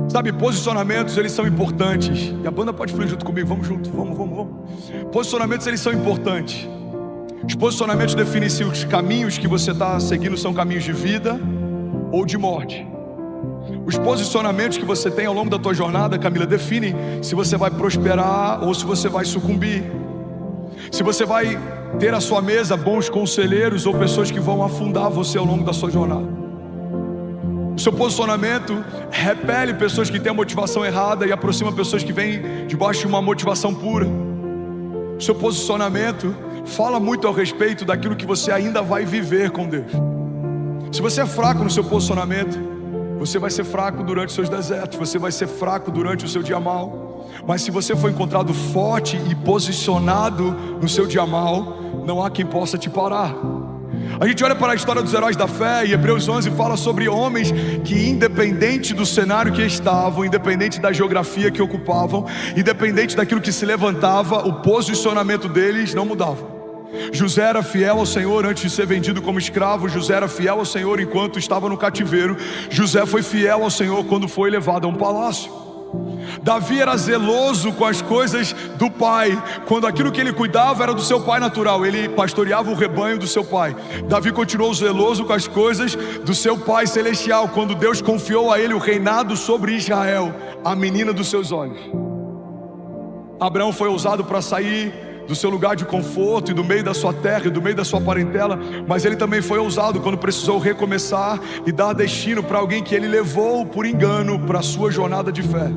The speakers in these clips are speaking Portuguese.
Sabe, posicionamentos, eles são importantes. E a banda pode fluir junto comigo, vamos junto, vamos. Posicionamentos, eles são importantes. Os posicionamentos definem se os caminhos que você está seguindo são caminhos de vida ou de morte. Os posicionamentos que você tem ao longo da tua jornada, Camila, definem se você vai prosperar ou se você vai sucumbir. Se você vai ter à sua mesa bons conselheiros ou pessoas que vão afundar você ao longo da sua jornada. O seu posicionamento repele pessoas que têm a motivação errada e aproxima pessoas que vêm debaixo de uma motivação pura. O seu posicionamento fala muito ao respeito daquilo que você ainda vai viver com Deus. Se você é fraco no seu posicionamento, você vai ser fraco durante os seus desertos, você vai ser fraco durante o seu dia mal. Mas se você for encontrado forte e posicionado no seu dia mal, não há quem possa te parar. A gente olha para a história dos heróis da fé e Hebreus 11 fala sobre homens que, independente do cenário que estavam, independente da geografia que ocupavam, independente daquilo que se levantava, o posicionamento deles não mudava. José era fiel ao Senhor antes de ser vendido como escravo. José era fiel ao Senhor enquanto estava no cativeiro. José foi fiel ao Senhor quando foi levado a um palácio. Davi era zeloso com as coisas do pai, quando aquilo que ele cuidava era do seu pai natural, ele pastoreava o rebanho do seu pai. Davi continuou zeloso com as coisas do seu pai celestial, quando Deus confiou a ele o reinado sobre Israel, a menina dos seus olhos. Abraão foi ousado para sair do seu lugar de conforto e do meio da sua terra e do meio da sua parentela, mas ele também foi ousado quando precisou recomeçar e dar destino para alguém que ele levou por engano para a sua jornada de fé.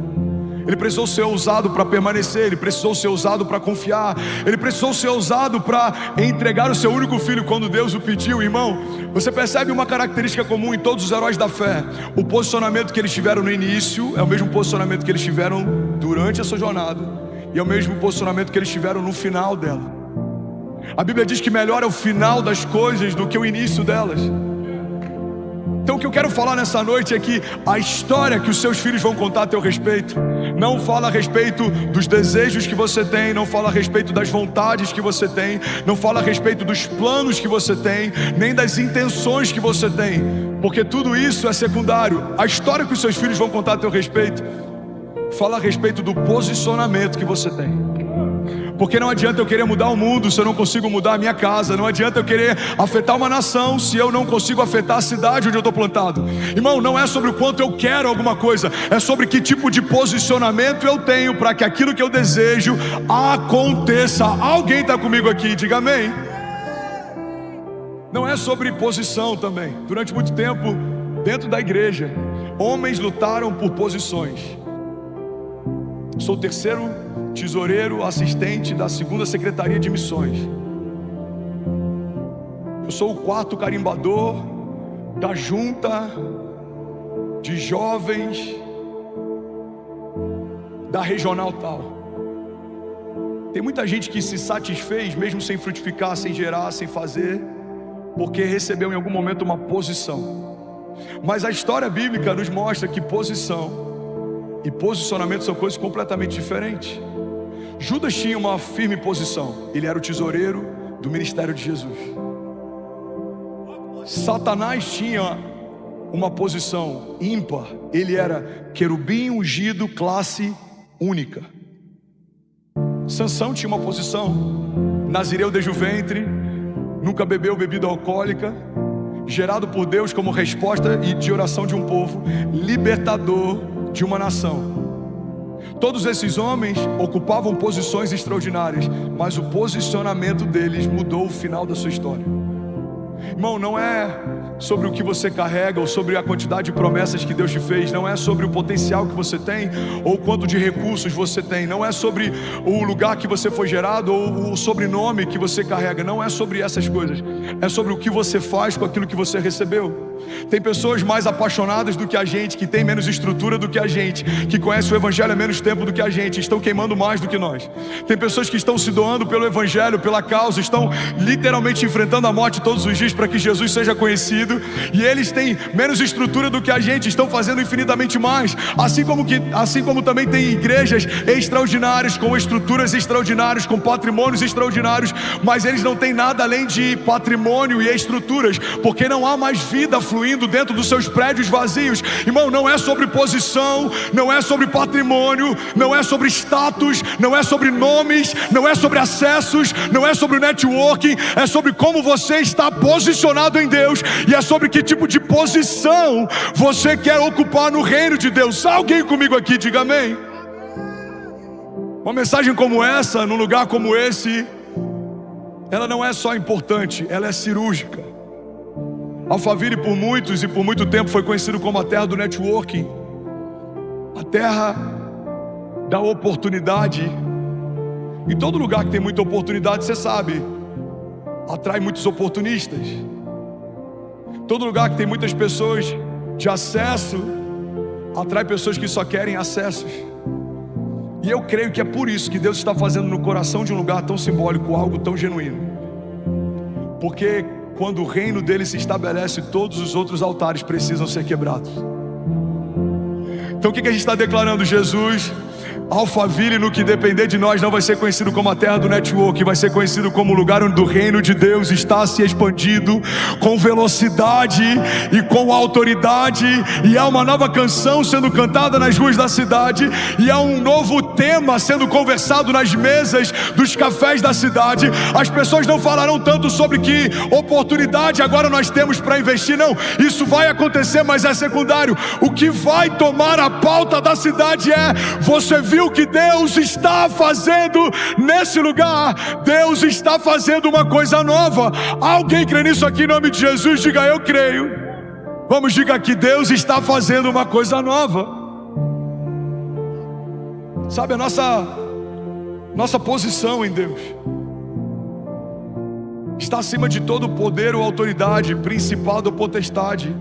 Ele precisou ser ousado para permanecer, ele precisou ser ousado para confiar, ele precisou ser ousado para entregar o seu único filho quando Deus o pediu. Irmão, você percebe uma característica comum em todos os heróis da fé: o posicionamento que eles tiveram no início é o mesmo posicionamento que eles tiveram durante a sua jornada, e é o mesmo posicionamento que eles tiveram no final dela. A Bíblia diz que melhor é o final das coisas do que o início delas. Então o que eu quero falar nessa noite é que a história que os seus filhos vão contar a teu respeito não fala a respeito dos desejos que você tem, não fala a respeito das vontades que você tem, não fala a respeito dos planos que você tem, nem das intenções que você tem, porque tudo isso é secundário. A história que os seus filhos vão contar a teu respeito fala a respeito do posicionamento que você tem. Porque não adianta eu querer mudar o mundo se eu não consigo mudar a minha casa. Não adianta eu querer afetar uma nação se eu não consigo afetar a cidade onde eu estou plantado. Irmão, não é sobre o quanto eu quero alguma coisa, é sobre que tipo de posicionamento eu tenho para que aquilo que eu desejo aconteça. Alguém está comigo aqui? Diga amém. Não é sobre posição também. Durante muito tempo, dentro da igreja, homens lutaram por posições. Sou o terceiro tesoureiro assistente da 2ª Secretaria de Missões. Eu sou o 4º carimbador da junta de jovens da regional tal. Tem muita gente que se satisfez mesmo sem frutificar, sem gerar, sem fazer, porque recebeu em algum momento uma posição. Mas a história bíblica nos mostra que posição e posicionamento são coisas completamente diferentes. Judas tinha uma firme posição, ele era o tesoureiro do ministério de Jesus. Satanás tinha uma posição ímpar, ele era querubim ungido, classe única. Sansão tinha uma posição, nazireu desde o ventre, nunca bebeu bebida alcoólica, gerado por Deus como resposta e de oração de um povo, libertador de uma nação. Todos esses homens ocupavam posições extraordinárias, mas o posicionamento deles mudou o final da sua história. Irmão, não é sobre o que você carrega ou sobre a quantidade de promessas que Deus te fez, não é sobre o potencial que você tem ou quanto de recursos você tem, não é sobre o lugar que você foi gerado ou o sobrenome que você carrega, não é sobre essas coisas, é sobre o que você faz com aquilo que você recebeu. Tem pessoas mais apaixonadas do que a gente, que tem menos estrutura do que a gente, que conhecem o Evangelho há menos tempo do que a gente, estão queimando mais do que nós. Tem pessoas que estão se doando pelo Evangelho, pela causa, estão literalmente enfrentando a morte todos os dias para que Jesus seja conhecido, e eles têm menos estrutura do que a gente, estão fazendo infinitamente mais, assim como também tem igrejas extraordinárias, com estruturas extraordinárias, com patrimônios extraordinários, mas eles não têm nada além de patrimônio e estruturas, porque não há mais vida fluindo dentro dos seus prédios vazios. Irmão, não é sobre posição, não é sobre patrimônio, não é sobre status, não é sobre nomes, não é sobre acessos, não é sobre networking, é sobre como você está posicionado em Deus, e é sobre que tipo de posição você quer ocupar no reino de Deus. Alguém comigo aqui, diga amém. Uma mensagem como essa, num lugar como esse, ela não é só importante, ela é cirúrgica. Alphaville por muitos e por muito tempo foi conhecido como a terra do networking, a terra da oportunidade. Em todo lugar que tem muita oportunidade, você sabe, atrai muitos oportunistas. Todo lugar que tem muitas pessoas de acesso, atrai pessoas que só querem acessos. E eu creio que é por isso que Deus está fazendo no coração de um lugar tão simbólico algo tão genuíno. Porque quando o reino dele se estabelece, todos os outros altares precisam ser quebrados. Então o que a gente está declarando? Jesus, Alphaville, no que depender de nós, não vai ser conhecido como a terra do network, vai ser conhecido como o lugar onde o reino de Deus está se expandindo com velocidade e com autoridade. E há uma nova canção sendo cantada nas ruas da cidade, e há um novo tema sendo conversado nas mesas dos cafés da cidade. As pessoas não falarão tanto sobre que oportunidade agora nós temos para investir. Não, isso vai acontecer, mas é secundário. O que vai tomar a pauta da cidade é: você viu o que Deus está fazendo nesse lugar? Deus está fazendo uma coisa nova. Alguém crê nisso aqui em nome de Jesus? Diga: eu creio. Vamos, diga aqui: Deus está fazendo uma coisa nova. Sabe, a nossa posição em Deus está acima de todo poder ou autoridade, principado ou potestade.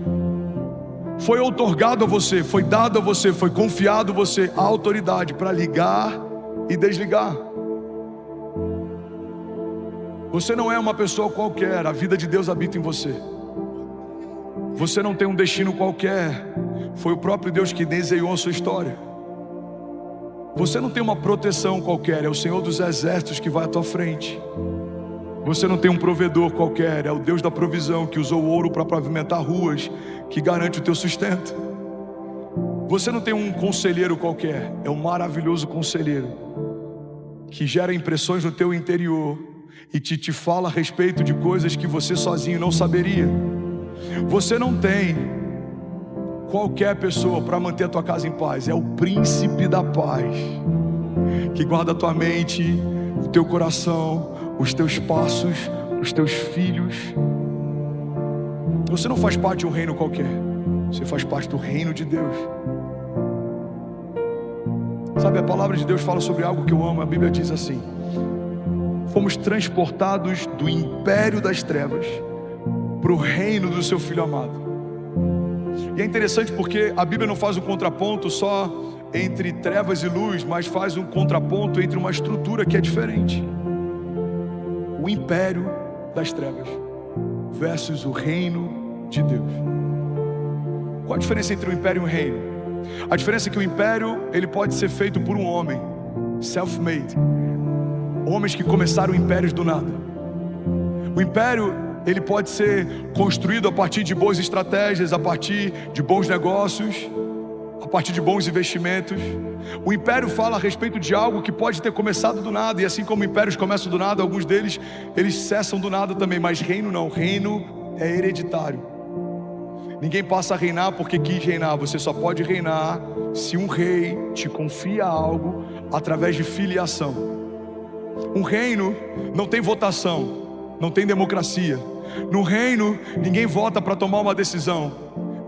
Foi outorgado a você, foi dado a você, foi confiado a você a autoridade para ligar e desligar. Você não é uma pessoa qualquer, a vida de Deus habita em você. Você não tem um destino qualquer, foi o próprio Deus que desenhou a sua história. Você não tem uma proteção qualquer, é o Senhor dos exércitos que vai à tua frente. Você não tem um provedor qualquer, é o Deus da provisão que usou o ouro para pavimentar ruas, que garante o teu sustento. Você não tem um conselheiro qualquer, é um maravilhoso conselheiro que gera impressões no teu interior e te fala a respeito de coisas que você sozinho não saberia. Você não tem qualquer pessoa para manter a tua casa em paz, é o príncipe da paz que guarda a tua mente, o teu coração, os teus passos, os teus filhos. Você não faz parte de um reino qualquer, você faz parte do reino de Deus. Sabe, a palavra de Deus fala sobre algo que eu amo. A Bíblia diz assim: fomos transportados do império das trevas para o reino do seu Filho amado. E é interessante porque a Bíblia não faz um contraponto só entre trevas e luz, mas faz um contraponto entre uma estrutura que é diferente. O império das trevas versus o reino de Deus. Qual a diferença entre o império e o reino? A diferença é que o império, ele pode ser feito por um homem, self-made, homens que começaram impérios do nada. O império, ele pode ser construído a partir de boas estratégias, a partir de bons negócios, a partir de bons investimentos. O império fala a respeito de algo que pode ter começado do nada, e assim como impérios começam do nada, alguns deles, eles cessam do nada também. Mas reino não, reino é hereditário. Ninguém passa a reinar porque quis reinar. Você só pode reinar se um rei te confia algo através de filiação. Um reino não tem votação, não tem democracia. No reino, ninguém vota para tomar uma decisão.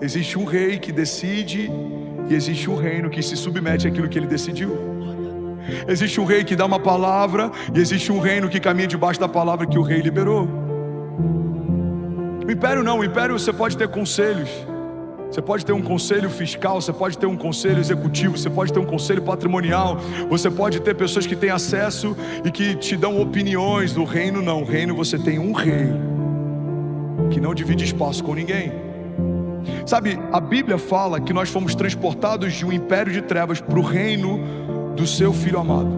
Existe um rei que decide, e existe um reino que se submete àquilo que ele decidiu. Existe um rei que dá uma palavra, e existe um reino que caminha debaixo da palavra que o rei liberou. O império não, o império você pode ter conselhos. Você pode ter um conselho fiscal, você pode ter um conselho executivo, você pode ter um conselho patrimonial, você pode ter pessoas que têm acesso e que te dão opiniões. Do reino não, o reino você tem um rei que não divide espaço com ninguém. Sabe, a Bíblia fala que nós fomos transportados de um império de trevas para o reino do seu Filho amado.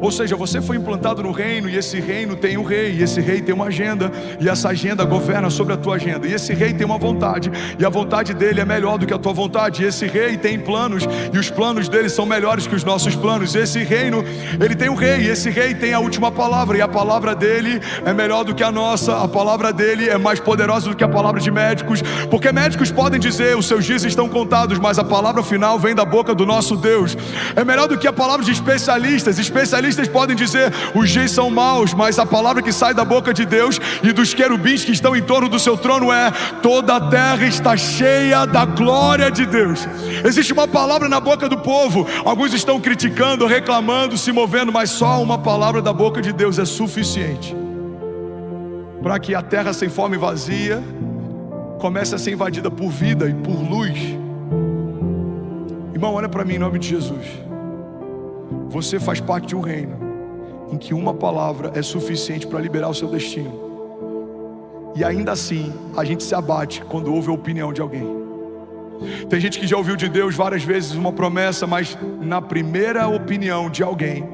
Ou seja, você foi implantado no reino, e esse reino tem um rei, e esse rei tem uma agenda, e essa agenda governa sobre a tua agenda. E esse rei tem uma vontade, e a vontade dele é melhor do que a tua vontade. E esse rei tem planos, e os planos dele são melhores que os nossos planos. E esse reino, ele tem um rei, e esse rei tem a última palavra, e a palavra dele é melhor do que a nossa. A palavra dele é mais poderosa do que a palavra de médicos, porque médicos podem dizer, os seus dias estão contados, mas a palavra final vem da boca do nosso Deus. É melhor do que a palavra de especialistas. Especialistas podem dizer, os dias são maus, mas a palavra que sai da boca de Deus e dos querubins que estão em torno do seu trono é, toda a terra está cheia da glória de Deus. Existe uma palavra na boca do povo, alguns estão criticando, reclamando, se movendo, mas só uma palavra da boca de Deus é suficiente para que a terra sem forma e vazia comece a ser invadida por vida e por luz. Irmão, olha para mim em nome de Jesus. Você faz parte de um reino em que uma palavra é suficiente para liberar o seu destino. E ainda assim, a gente se abate quando ouve a opinião de alguém. Tem gente que já ouviu de Deus várias vezes uma promessa, mas na primeira opinião de alguém,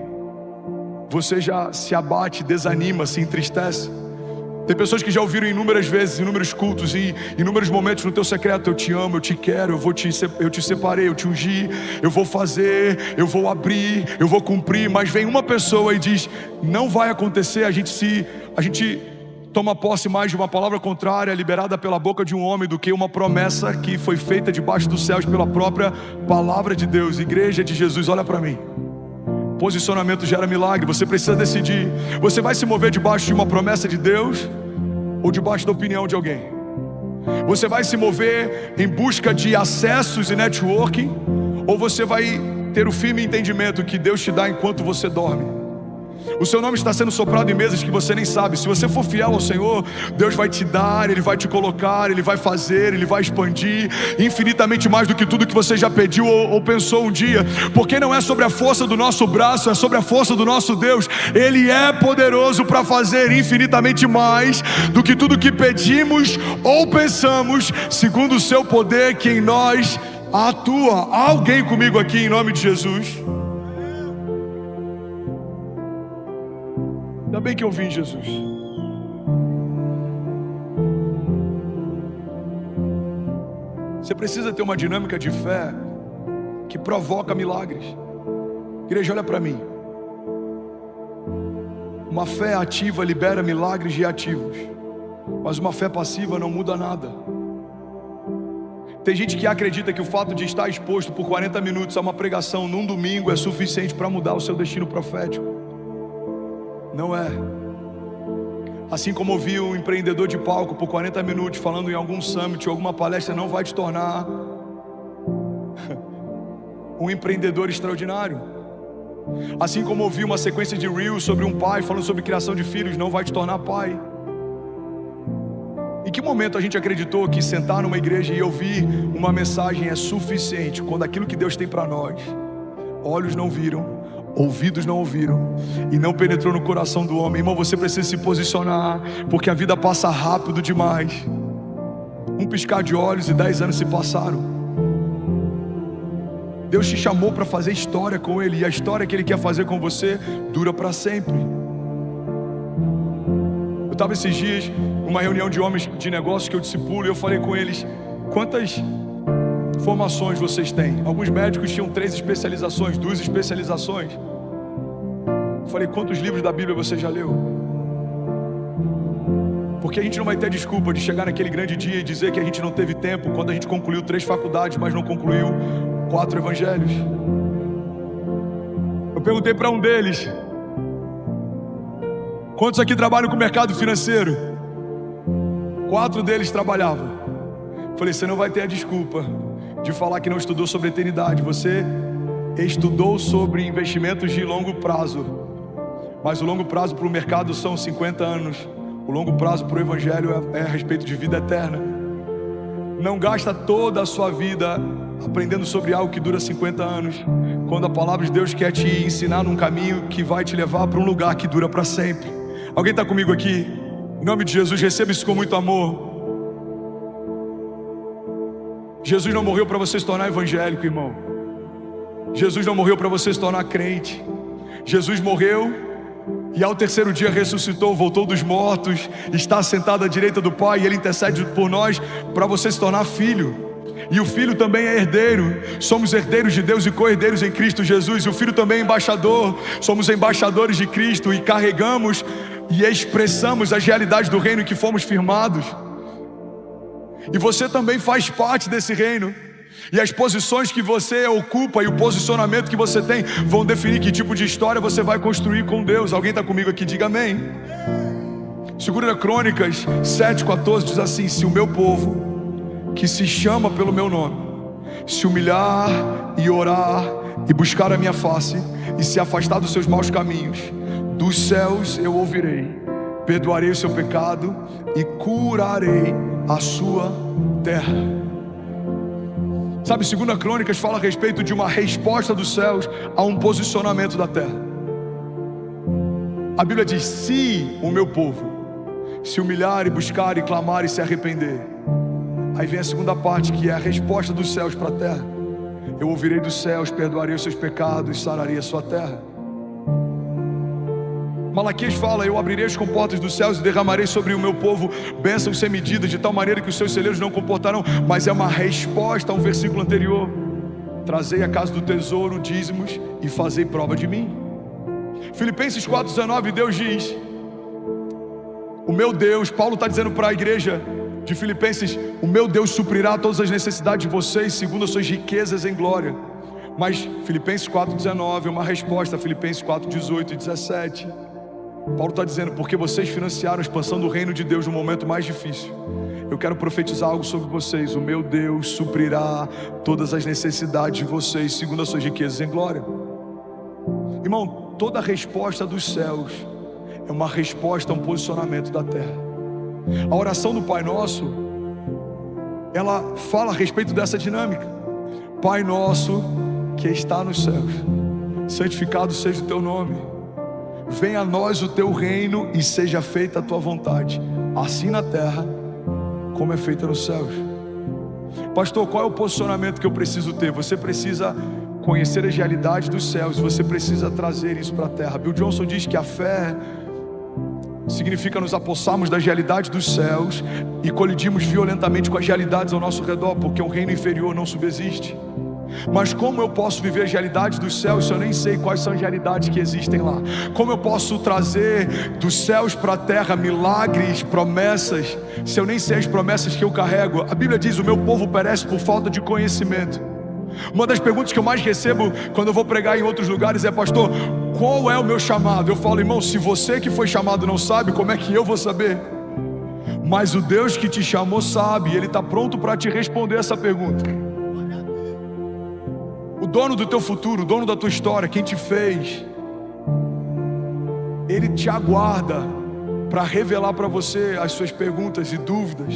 você já se abate, desanima, se entristece. Tem pessoas que já ouviram inúmeras vezes, inúmeros cultos e inúmeros momentos no teu secreto: eu te amo, eu te quero, eu te separei, eu te ungi, eu vou fazer, eu vou abrir, eu vou cumprir. Mas vem uma pessoa e diz, não vai acontecer. A gente toma posse mais de uma palavra contrária liberada pela boca de um homem do que uma promessa que foi feita debaixo dos céus pela própria palavra de Deus. Igreja de Jesus, olha para mim. Posicionamento gera milagre. Você precisa decidir. Você vai se mover debaixo de uma promessa de Deus ou debaixo da opinião de alguém? Você vai se mover em busca de acessos e networking, ou você vai ter o firme entendimento que Deus te dá enquanto você dorme? O seu nome está sendo soprado em mesas que você nem sabe. Se você for fiel ao Senhor, Deus vai te dar, Ele vai te colocar, Ele vai fazer, Ele vai expandir infinitamente mais do que tudo que você já pediu ou pensou um dia. Porque não é sobre a força do nosso braço, é sobre a força do nosso Deus. Ele é poderoso para fazer infinitamente mais do que tudo que pedimos ou pensamos, segundo o seu poder que em nós atua. Há alguém comigo aqui em nome de Jesus? Ainda bem que eu vim, Jesus. Você precisa ter uma dinâmica de fé que provoca milagres. Igreja, olha para mim. Uma fé ativa libera milagres reativos, mas uma fé passiva não muda nada. Tem gente que acredita que o fato de estar exposto por 40 minutos a uma pregação num domingo é suficiente para mudar o seu destino profético. Não é. Assim como ouvir um empreendedor de palco por 40 minutos falando em algum summit ou alguma palestra não vai te tornar um empreendedor extraordinário. Assim como ouvir uma sequência de reels sobre um pai falando sobre criação de filhos não vai te tornar pai. Em que momento a gente acreditou que sentar numa igreja e ouvir uma mensagem é suficiente, quando aquilo que Deus tem para nós, olhos não viram, ouvidos não ouviram e não penetrou no coração do homem? Irmão, você precisa se posicionar, porque a vida passa rápido demais. Um piscar de olhos e 10 anos se passaram. Deus te chamou para fazer história com Ele, e a história que Ele quer fazer com você dura para sempre. Eu estava esses dias numa reunião de homens de negócios que eu discipulo, e eu falei com eles: quantas formações vocês têm? Alguns médicos tinham 3 especializações, 2 especializações. Eu falei: quantos livros da Bíblia você já leu? Porque a gente não vai ter desculpa de chegar naquele grande dia e dizer que a gente não teve tempo, quando a gente concluiu 3 faculdades, mas não concluiu 4 evangelhos. Eu perguntei para um deles: quantos aqui trabalham com o mercado financeiro? 4 deles trabalhavam. Eu falei: você não vai ter a desculpa de falar que não estudou sobre eternidade. Você estudou sobre investimentos de longo prazo, mas o longo prazo para o mercado são 50 anos. O longo prazo para o evangelho é a respeito de vida eterna. Não gasta toda a sua vida aprendendo sobre algo que dura 50 anos, quando a palavra de Deus quer te ensinar num caminho que vai te levar para um lugar que dura para sempre. Alguém está comigo aqui? Em nome de Jesus, receba isso com muito amor. Jesus não morreu para você se tornar evangélico, irmão. Jesus não morreu para você se tornar crente. Jesus morreu e ao terceiro dia ressuscitou, voltou dos mortos, está sentado à direita do Pai, e Ele intercede por nós para você se tornar filho. E o Filho também é herdeiro, somos herdeiros de Deus e co-herdeiros em Cristo Jesus. E o Filho também é embaixador, somos embaixadores de Cristo e carregamos e expressamos as realidades do reino em que fomos firmados. E você também faz parte desse reino. E as posições que você ocupa e o posicionamento que você tem vão definir que tipo de história você vai construir com Deus. Alguém está comigo aqui? Diga amém. 2 Crônicas 7,14 diz assim: se o meu povo, que se chama pelo meu nome, se humilhar e orar e buscar a minha face e se afastar dos seus maus caminhos, dos céus eu ouvirei, perdoarei o seu pecado e curarei a sua terra. Sabe, 2 Crônicas fala a respeito de uma resposta dos céus a um posicionamento da terra. A Bíblia diz: se o meu povo se humilhar e buscar e clamar e se arrepender. Aí vem a segunda parte, que é a resposta dos céus para a terra. Eu ouvirei dos céus, perdoarei os seus pecados, sararei a sua terra. Malaquias fala: eu abrirei as comportas dos céus e derramarei sobre o meu povo bênçãos sem medida, de tal maneira que os seus celeiros não comportarão. Mas é uma resposta a um versículo anterior: trazei a casa do tesouro dízimos e fazei prova de mim. Filipenses 4,19, Deus diz: o meu Deus, Paulo está dizendo para a igreja de Filipenses: o meu Deus suprirá todas as necessidades de vocês segundo as suas riquezas em glória. Mas Filipenses 4,19 é uma resposta a Filipenses 4,18 e 17. Paulo está dizendo: porque vocês financiaram a expansão do reino de Deus no momento mais difícil, eu quero profetizar algo sobre vocês: o meu Deus suprirá todas as necessidades de vocês segundo as suas riquezas em glória. Irmão, toda resposta dos céus é uma resposta a um posicionamento da terra. A oração do Pai Nosso, ela fala a respeito dessa dinâmica. Pai nosso que está nos céus, santificado seja o teu nome, venha a nós o teu reino e seja feita a tua vontade, assim na terra como é feita nos céus. Pastor, qual é o posicionamento que eu preciso ter? Você precisa conhecer as realidades dos céus, você precisa trazer isso para a terra. Bill Johnson diz que a fé significa nos apossarmos das realidades dos céus e colidirmos violentamente com as realidades ao nosso redor, porque um reino inferior não subsiste. Mas como eu posso viver as realidades dos céus se eu nem sei quais são as realidades que existem lá? Como eu posso trazer dos céus para a terra milagres, promessas, se eu nem sei as promessas que eu carrego? A Bíblia diz: o meu povo perece por falta de conhecimento. Uma das perguntas que eu mais recebo quando eu vou pregar em outros lugares é: pastor, qual é o meu chamado? Eu falo: irmão, se você que foi chamado não sabe, como é que eu vou saber? Mas o Deus que te chamou sabe, e Ele está pronto para te responder essa pergunta. O dono do teu futuro, o dono da tua história, quem te fez, Ele te aguarda para revelar para você as suas perguntas e dúvidas.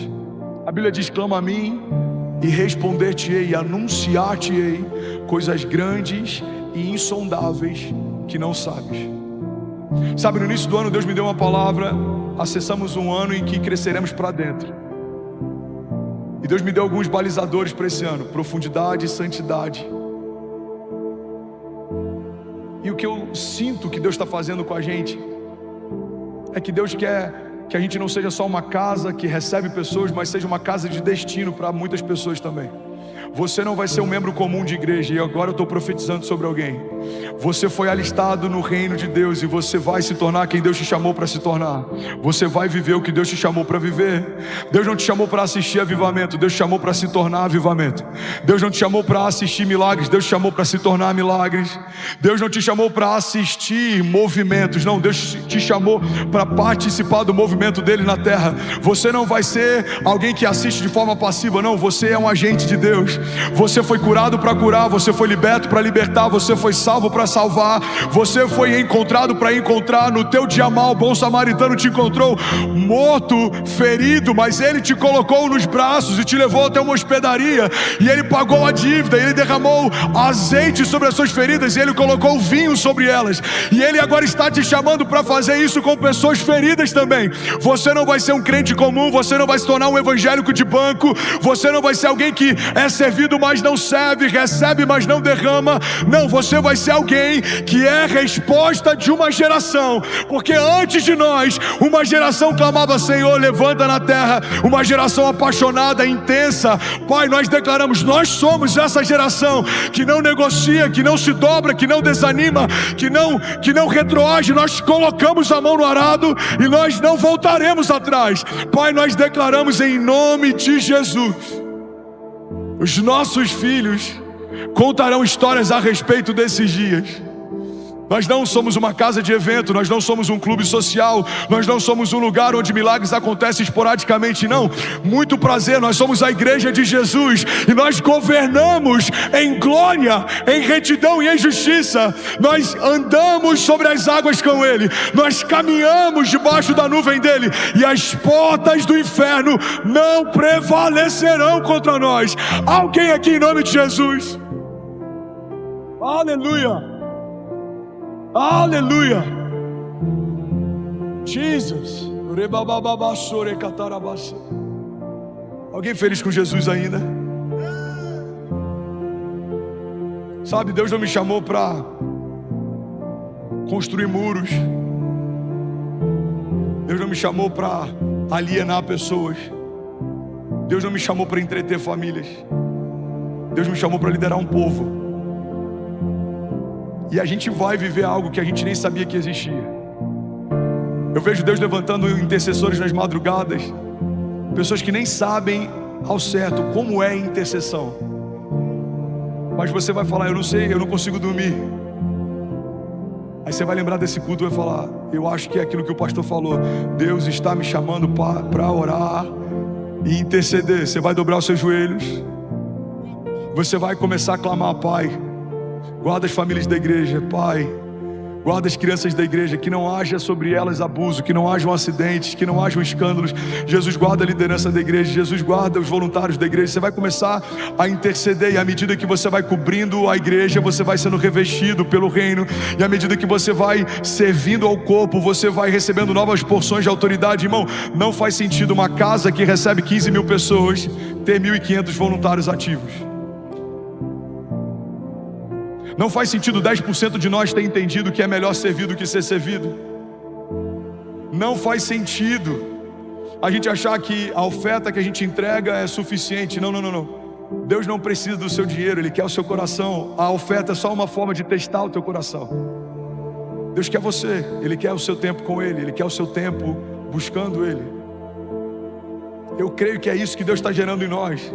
A Bíblia diz: clama a mim e responder-te-ei, e anunciar-te-ei coisas grandes e insondáveis que não sabes. Sabe, no início do ano Deus me deu uma palavra. Acessamos um ano em que cresceremos para dentro, e Deus me deu alguns balizadores para esse ano: profundidade e santidade. E o que eu sinto que Deus está fazendo com a gente é que Deus quer que a gente não seja só uma casa que recebe pessoas, mas seja uma casa de destino para muitas pessoas também. Você não vai ser um membro comum de igreja, e agora eu estou profetizando sobre alguém. Você foi alistado no reino de Deus, e você vai se tornar quem Deus te chamou para se tornar. Você vai viver o que Deus te chamou para viver. Deus não te chamou para assistir avivamento, Deus te chamou para se tornar avivamento. Deus não te chamou para assistir milagres, Deus te chamou para se tornar milagres. Deus não te chamou para assistir movimentos, não, Deus te chamou para participar do movimento dele na terra. Você não vai ser alguém que assiste de forma passiva, não, você é um agente de Deus. Você foi curado para curar, você foi liberto para libertar, você foi salvo para salvar, você foi encontrado para encontrar. No teu dia mal, o bom samaritano te encontrou morto, ferido, mas ele te colocou nos braços e te levou até uma hospedaria, e ele pagou a dívida, ele derramou azeite sobre as suas feridas, e ele colocou vinho sobre elas, e ele agora está te chamando para fazer isso com pessoas feridas também. Você não vai ser um crente comum, você não vai se tornar um evangélico de banco, você não vai ser alguém que é servido servido, mas não serve, recebe, mas não derrama. Não, você vai ser alguém que é resposta de uma geração, porque antes de nós, uma geração clamava: Senhor, levanta na terra. Uma geração apaixonada, intensa. Pai, nós declaramos: nós somos essa geração que não negocia, que não se dobra, que não desanima, que não retroage. Nós colocamos a mão no arado e nós não voltaremos atrás. Pai, nós declaramos em nome de Jesus: os nossos filhos contarão histórias a respeito desses dias. Nós não somos uma casa de evento, nós não somos um clube social, nós não somos um lugar onde milagres acontecem esporadicamente, não. Muito prazer, nós somos a igreja de Jesus e nós governamos em glória, em retidão e em justiça. Nós andamos sobre as águas com Ele, nós caminhamos debaixo da nuvem dEle e as portas do inferno não prevalecerão contra nós. Alguém aqui em nome de Jesus? Aleluia! Aleluia! Jesus! Alguém feliz com Jesus ainda? Sabe, Deus não me chamou para construir muros. Deus não me chamou para alienar pessoas. Deus não me chamou para entreter famílias. Deus me chamou para liderar um povo. E a gente vai viver algo que a gente nem sabia que existia. Eu vejo Deus levantando intercessores nas madrugadas, pessoas que nem sabem ao certo como é intercessão. Mas você vai falar: eu não sei, eu não consigo dormir. Aí você vai lembrar desse culto e vai falar: eu acho que é aquilo que o pastor falou. Deus está me chamando para orar e interceder. Você vai dobrar os seus joelhos. Você vai começar a clamar: Pai, guarda as famílias da igreja, Pai. Guarda as crianças da igreja, que não haja sobre elas abuso, que não hajam acidentes, que não hajam escândalos. Jesus, guarda a liderança da igreja. Jesus, guarda os voluntários da igreja. Você vai começar a interceder, e à medida que você vai cobrindo a igreja, você vai sendo revestido pelo reino. E à medida que você vai servindo ao corpo, você vai recebendo novas porções de autoridade. Irmão, não faz sentido uma casa que recebe 15 mil pessoas ter 1.500 voluntários ativos. Não faz sentido 10% de nós ter entendido que é melhor servir do que ser servido. Não faz sentido a gente achar que a oferta que a gente entrega é suficiente. Não. Deus não precisa do seu dinheiro, Ele quer o seu coração. A oferta é só uma forma de testar o teu coração. Deus quer você, Ele quer o seu tempo com Ele, Ele quer o seu tempo buscando Ele. Eu creio que é isso que Deus está gerando em nós.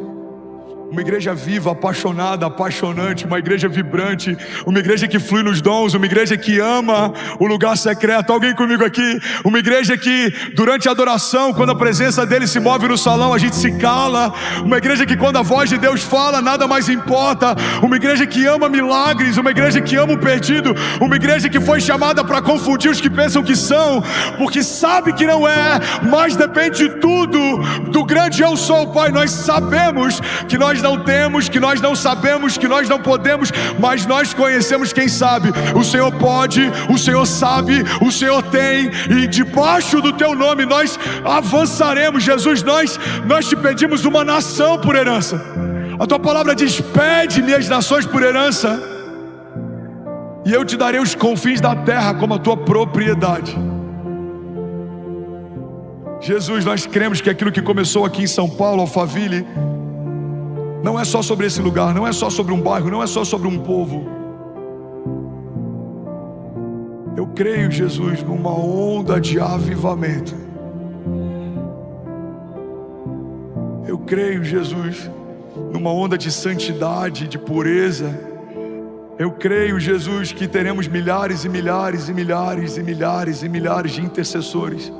Uma igreja viva, apaixonada, apaixonante, uma igreja vibrante, uma igreja que flui nos dons, uma igreja que ama o lugar secreto. Alguém comigo aqui? Uma igreja que durante a adoração, quando a presença dele se move no salão, a gente se cala. Uma igreja que quando a voz de Deus fala, nada mais importa. Uma igreja que ama milagres, uma igreja que ama o perdido, uma igreja que foi chamada para confundir os que pensam que são, porque sabe que não é, mas depende de tudo do grande eu sou. Pai, nós sabemos que nós não temos, que nós não sabemos, que nós não podemos, mas nós conhecemos quem sabe. O Senhor pode, o Senhor sabe, o Senhor tem, e debaixo do teu nome nós avançaremos. Jesus, nós te pedimos uma nação por herança. A tua palavra diz: pede-me as nações por herança, e eu te darei os confins da terra como a tua propriedade. Jesus, nós cremos que aquilo que começou aqui em São Paulo, Alphaville, não é só sobre esse lugar, não é só sobre um bairro, não é só sobre um povo. Eu creio, Jesus, numa onda de avivamento. Eu creio, Jesus, numa onda de santidade, de pureza. Eu creio, Jesus, que teremos milhares e milhares e milhares e milhares e milhares de intercessores.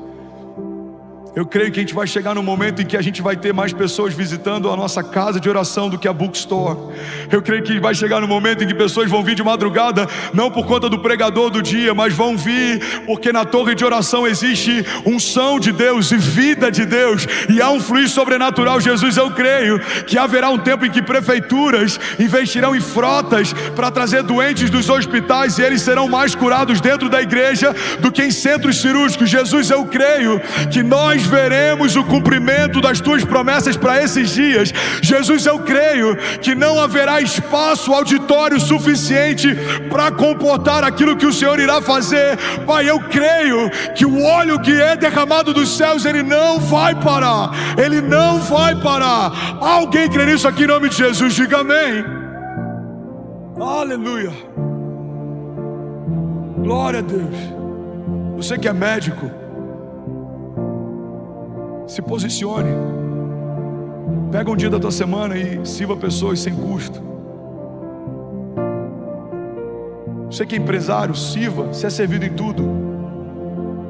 Eu creio que a gente vai chegar num momento em que a gente vai ter mais pessoas visitando a nossa casa de oração do que a bookstore. Eu creio que vai chegar num momento em que pessoas vão vir de madrugada, não por conta do pregador do dia, mas vão vir porque na torre de oração existe unção de Deus e vida de Deus, e há um fluir sobrenatural. Jesus, eu creio que haverá um tempo em que prefeituras investirão em frotas para trazer doentes dos hospitais, e eles serão mais curados dentro da igreja do que em centros cirúrgicos. Jesus, eu creio que nós veremos o cumprimento das tuas promessas para esses dias. Jesus, eu creio que não haverá espaço auditório suficiente para comportar aquilo que o Senhor irá fazer. Pai, eu creio que o óleo que é derramado dos céus, ele não vai parar. Ele não vai parar. Alguém crê nisso aqui em nome de Jesus? Diga amém. Aleluia. Glória a Deus. Você que é médico, se posicione. Pega um dia da tua semana e sirva pessoas sem custo. Você que é empresário, sirva. Você é servido em tudo.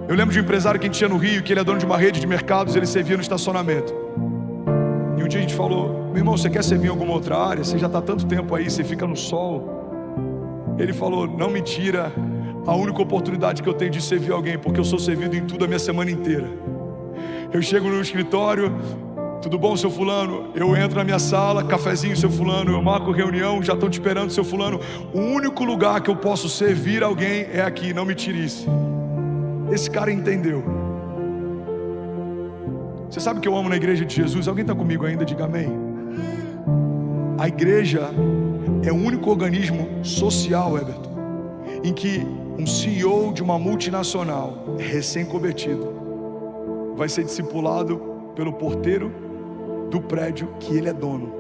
Eu lembro de um empresário que a gente tinha no Rio, que ele é dono de uma rede de mercados, ele servia no estacionamento. E um dia a gente falou: meu irmão, você quer servir em alguma outra área? Você já está há tanto tempo aí, você fica no sol. Ele falou: não me tira a única oportunidade que eu tenho de servir alguém, porque eu sou servido em tudo a minha semana inteira. Eu chego no escritório: tudo bom, seu fulano? Eu entro na minha sala, cafezinho, seu fulano. Eu marco reunião, já estou te esperando, seu fulano. O único lugar que eu posso servir alguém é aqui, não me tire isso. Esse cara entendeu. Você sabe o que eu amo na igreja de Jesus? Alguém está comigo ainda? Diga amém. A igreja é o único organismo social, Everton, em que um CEO de uma multinacional recém-convertido vai ser discipulado pelo porteiro do prédio que ele é dono.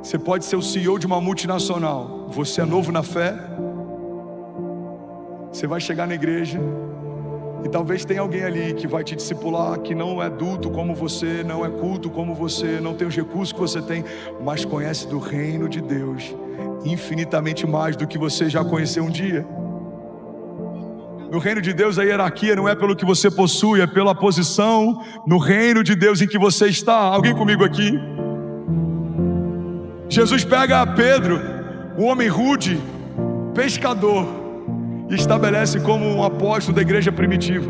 Você pode ser o CEO de uma multinacional, você é novo na fé, você vai chegar na igreja e talvez tenha alguém ali que vai te discipular, que não é adulto como você, não é culto como você, não tem os recursos que você tem, mas conhece do reino de Deus infinitamente mais do que você já conheceu um dia. No reino de Deus a hierarquia não é pelo que você possui, é pela posição no reino de Deus em que você está. Alguém comigo aqui? Jesus pega Pedro, um homem rude, pescador, e estabelece como um apóstolo da igreja primitiva.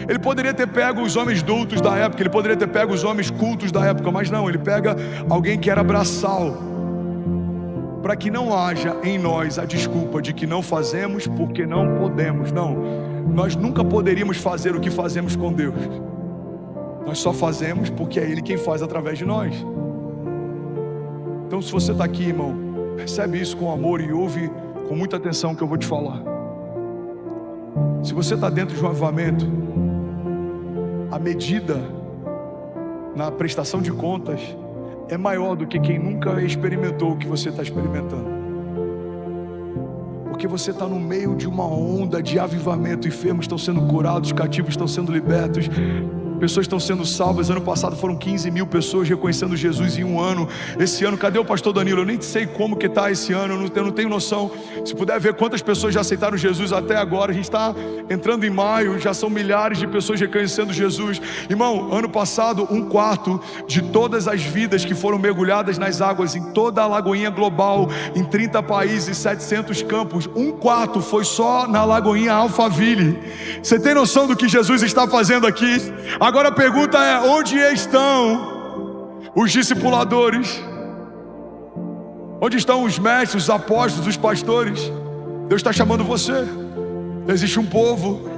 Ele poderia ter pego os homens doutos da época, ele poderia ter pego os homens cultos da época, mas não, ele pega alguém que era braçal, para que não haja em nós a desculpa de que não fazemos porque não podemos. Não, nós nunca poderíamos fazer o que fazemos com Deus. Nós só fazemos porque é Ele quem faz através de nós. Então, se você está aqui, irmão, recebe isso com amor e ouve com muita atenção o que eu vou te falar. Se você está dentro de um avivamento, a medida na prestação de contas é maior do que quem nunca experimentou o que você está experimentando. Porque você está no meio de uma onda de avivamento. Enfermos estão sendo curados, cativos estão sendo libertos, pessoas estão sendo salvas. Ano passado foram 15 mil pessoas reconhecendo Jesus em um ano. Esse ano, cadê o pastor Danilo? Eu nem sei como que está esse ano, eu não tenho noção. Se puder ver quantas pessoas já aceitaram Jesus até agora. A gente está entrando em maio, já são milhares de pessoas reconhecendo Jesus. Irmão, ano passado, 1/4 de todas as vidas que foram mergulhadas nas águas em toda a Lagoinha Global, em 30 países, 700 campos, 1/4 foi só na Lagoinha Alphaville. Você tem noção do que Jesus está fazendo aqui? Agora a pergunta é: onde estão os discipuladores? Onde estão os mestres, os apóstolos, os pastores? Deus está chamando você. Existe um povo.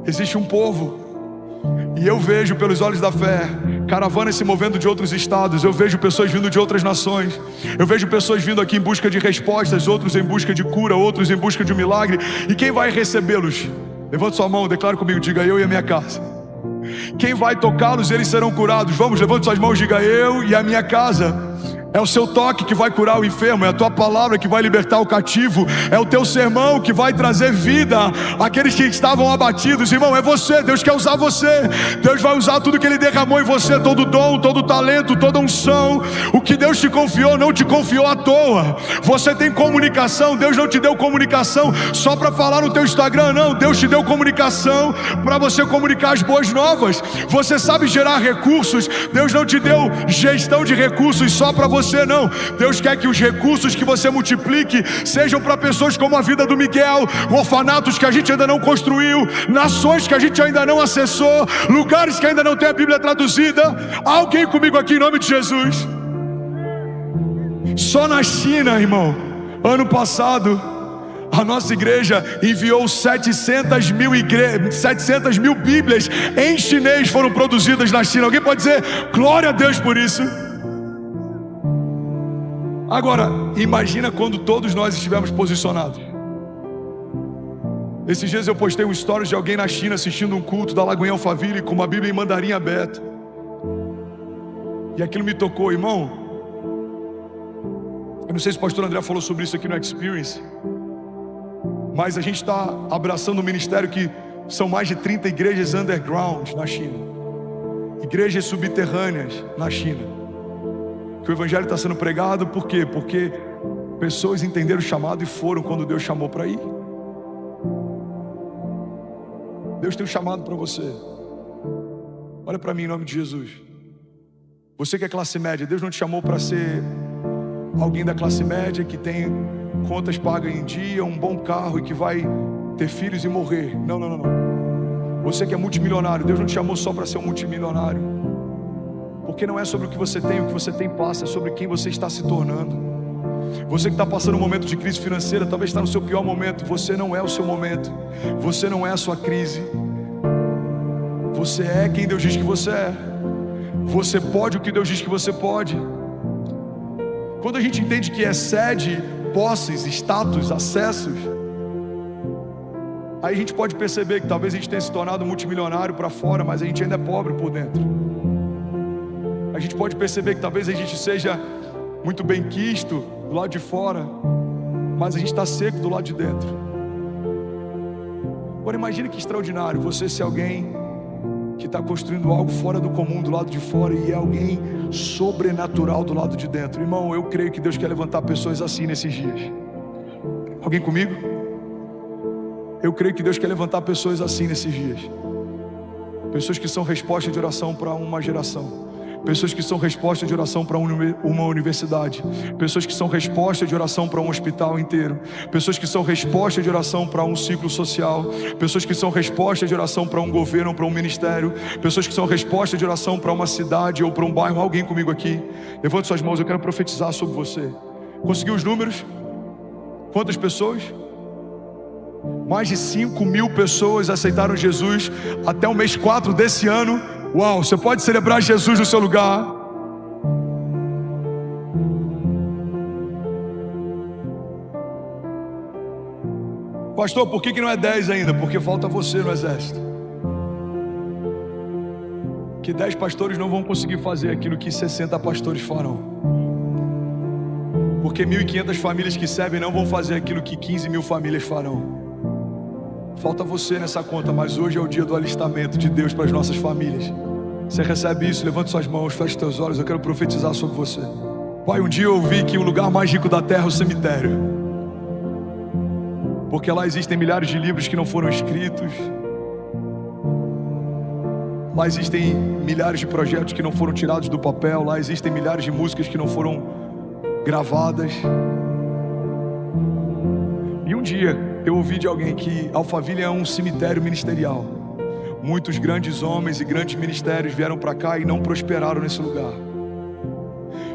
Existe um povo. E eu vejo pelos olhos da fé caravanas se movendo de outros estados. Eu vejo pessoas vindo de outras nações. Eu vejo pessoas vindo aqui em busca de respostas, outros em busca de cura, outros em busca de um milagre. E quem vai recebê-los? Levante sua mão, declare comigo, diga: eu e a minha casa. Quem vai tocá-los, eles serão curados. Vamos, levante suas mãos, diga: eu e a minha casa. É o seu toque que vai curar o enfermo, é a tua palavra que vai libertar o cativo, é o teu sermão que vai trazer vida àqueles que estavam abatidos. Irmão, é você, Deus quer usar você. Deus vai usar tudo que Ele derramou em você, todo dom, todo talento, toda unção. O que Deus te confiou, não te confiou à toa. Você tem comunicação, Deus não te deu comunicação só para falar no teu Instagram, não. Deus te deu comunicação para você comunicar as boas novas. Você sabe gerar recursos, Deus não te deu gestão de recursos só para você, não. Deus quer que os recursos que você multiplique sejam para pessoas como a vida do Miguel, orfanatos que a gente ainda não construiu, nações que a gente ainda não acessou, lugares que ainda não tem a Bíblia traduzida. Alguém comigo aqui em nome de Jesus? Só na China, irmão, ano passado a nossa igreja enviou 700 mil Bíblias em chinês foram produzidas na China. Alguém pode dizer glória a Deus por isso? Agora, imagina quando todos nós estivermos posicionados. Esses dias eu postei um story de alguém na China assistindo um culto da Lagoinha Alphaville com uma Bíblia em mandarim aberta. E aquilo me tocou, irmão. Eu não sei se o pastor André falou sobre isso aqui no Experience, mas a gente está abraçando um ministério que são mais de 30 igrejas underground na China, igrejas subterrâneas na China, que o evangelho está sendo pregado. Por quê? Porque pessoas entenderam o chamado e foram quando Deus chamou para ir. Deus tem um chamado para você. Olha para mim em nome de Jesus. Você que é classe média, Deus não te chamou para ser alguém da classe média que tem contas pagas em dia, um bom carro e que vai ter filhos e morrer. Não. Você que é multimilionário, Deus não te chamou só para ser um multimilionário. Porque não é sobre o que você tem passa, é sobre quem você está se tornando. Você que está passando um momento de crise financeira, talvez está no seu pior momento. Você não é o seu momento, você não é a sua crise. Você é quem Deus diz que você é. Você pode o que Deus diz que você pode. Quando a gente entende que excede posses, status, acessos, aí a gente pode perceber que talvez a gente tenha se tornado multimilionário para fora, mas a gente ainda é pobre por dentro. A gente pode perceber que talvez a gente seja muito bem quisto do lado de fora, mas a gente está seco do lado de dentro. Agora imagine que extraordinário você ser alguém que está construindo algo fora do comum do lado de fora e é alguém sobrenatural do lado de dentro. Irmão, eu creio que Deus quer levantar pessoas assim nesses dias. Alguém comigo? Eu creio que Deus quer levantar pessoas assim nesses dias. Pessoas que são resposta de oração para uma geração. Pessoas que são resposta de oração para uma universidade. Pessoas que são resposta de oração para um hospital inteiro. Pessoas que são resposta de oração para um ciclo social. Pessoas que são resposta de oração para um governo ou para um ministério. Pessoas que são resposta de oração para uma cidade ou para um bairro. Alguém comigo aqui? Levante suas mãos, eu quero profetizar sobre você. Conseguiu os números? Quantas pessoas? Mais de 5.000 pessoas aceitaram Jesus até o mês 4 desse ano. Uau, você pode celebrar Jesus no seu lugar. Pastor, por que não é 10 ainda? Porque falta você no exército. Que 10 pastores não vão conseguir fazer aquilo que 60 pastores farão. Porque 1.500 famílias que servem não vão fazer aquilo que 15.000 famílias farão. Falta você nessa conta, mas hoje é o dia do alistamento de Deus para as nossas famílias. Você recebe isso? Levante suas mãos, feche teus olhos, eu quero profetizar sobre você. Pai, um dia eu ouvi que o lugar mais rico da terra é o cemitério, porque lá existem milhares de livros que não foram escritos, lá existem milhares de projetos que não foram tirados do papel, lá existem milhares de músicas que não foram gravadas. E um dia eu ouvi de alguém que Alphaville é um cemitério ministerial. Muitos grandes homens e grandes ministérios vieram para cá e não prosperaram nesse lugar.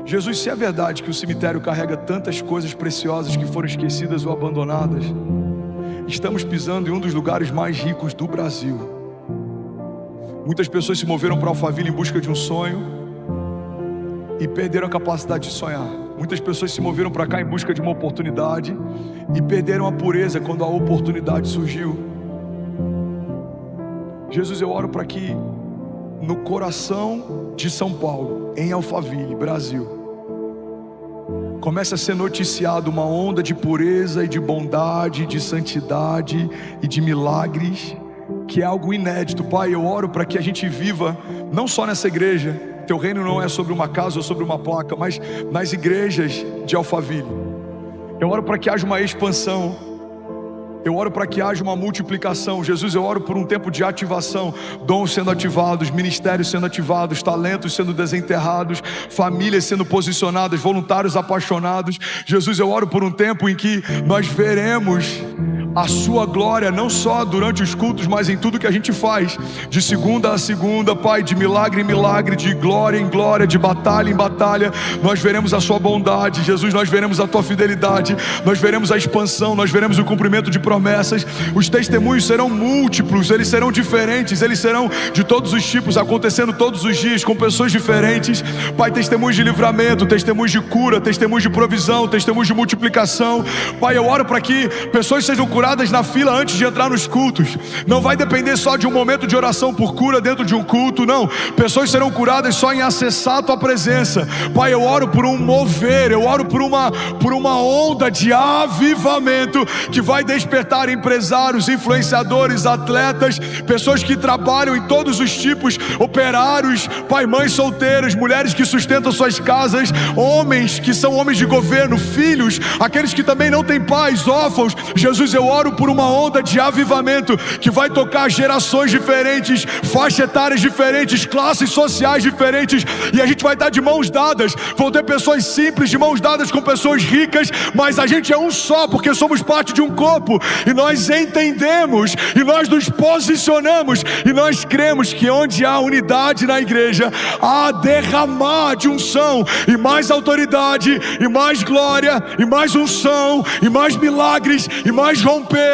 Jesus, se é verdade que o cemitério carrega tantas coisas preciosas que foram esquecidas ou abandonadas, estamos pisando em um dos lugares mais ricos do Brasil. Muitas pessoas se moveram para Alphaville em busca de um sonho e perderam a capacidade de sonhar. Muitas pessoas se moveram para cá em busca de uma oportunidade e perderam a pureza quando a oportunidade surgiu. Jesus, eu oro para que no coração de São Paulo, em Alphaville, Brasil, comece a ser noticiado uma onda de pureza e de bondade, de santidade e de milagres, que é algo inédito. Pai, eu oro para que a gente viva, não só nessa igreja, teu reino não é sobre uma casa ou sobre uma placa, mas nas igrejas de Alphaville. Eu oro para que haja uma expansão. Eu oro para que haja uma multiplicação. Jesus, eu oro por um tempo de ativação. Dons sendo ativados, ministérios sendo ativados, talentos sendo desenterrados, famílias sendo posicionadas, voluntários apaixonados. Jesus, eu oro por um tempo em que nós veremos a sua glória, não só durante os cultos, mas em tudo que a gente faz, de segunda a segunda, Pai, de milagre em milagre, de glória em glória, de batalha em batalha. Nós veremos a sua bondade, Jesus, nós veremos a tua fidelidade, nós veremos a expansão, nós veremos o cumprimento de promessas. Os testemunhos serão múltiplos, eles serão diferentes, eles serão de todos os tipos, acontecendo todos os dias, com pessoas diferentes. Pai, testemunhos de livramento, testemunhos de cura, testemunhos de provisão, testemunhos de multiplicação. Pai, eu oro para que pessoas sejam curadas na fila antes de entrar nos cultos. Não vai depender só de um momento de oração por cura dentro de um culto, não. Pessoas serão curadas só em acessar a tua presença. Pai, eu oro por um mover, eu oro por uma onda de avivamento que vai despertar empresários, influenciadores, atletas, pessoas que trabalham em todos os tipos, operários, pai, mães solteiras, mulheres que sustentam suas casas, homens que são homens de governo, filhos, aqueles que também não têm pais, órfãos. Jesus, eu oro por uma onda de avivamento que vai tocar gerações diferentes, faixas etárias diferentes, classes sociais diferentes, e a gente vai estar de mãos dadas. Vão ter pessoas simples de mãos dadas com pessoas ricas, mas a gente é um só, porque somos parte de um corpo, e nós entendemos, e nós nos posicionamos, e nós cremos que onde há unidade na igreja, há derramar de unção, e mais autoridade, e mais glória, e mais unção, e mais milagres, e mais romper.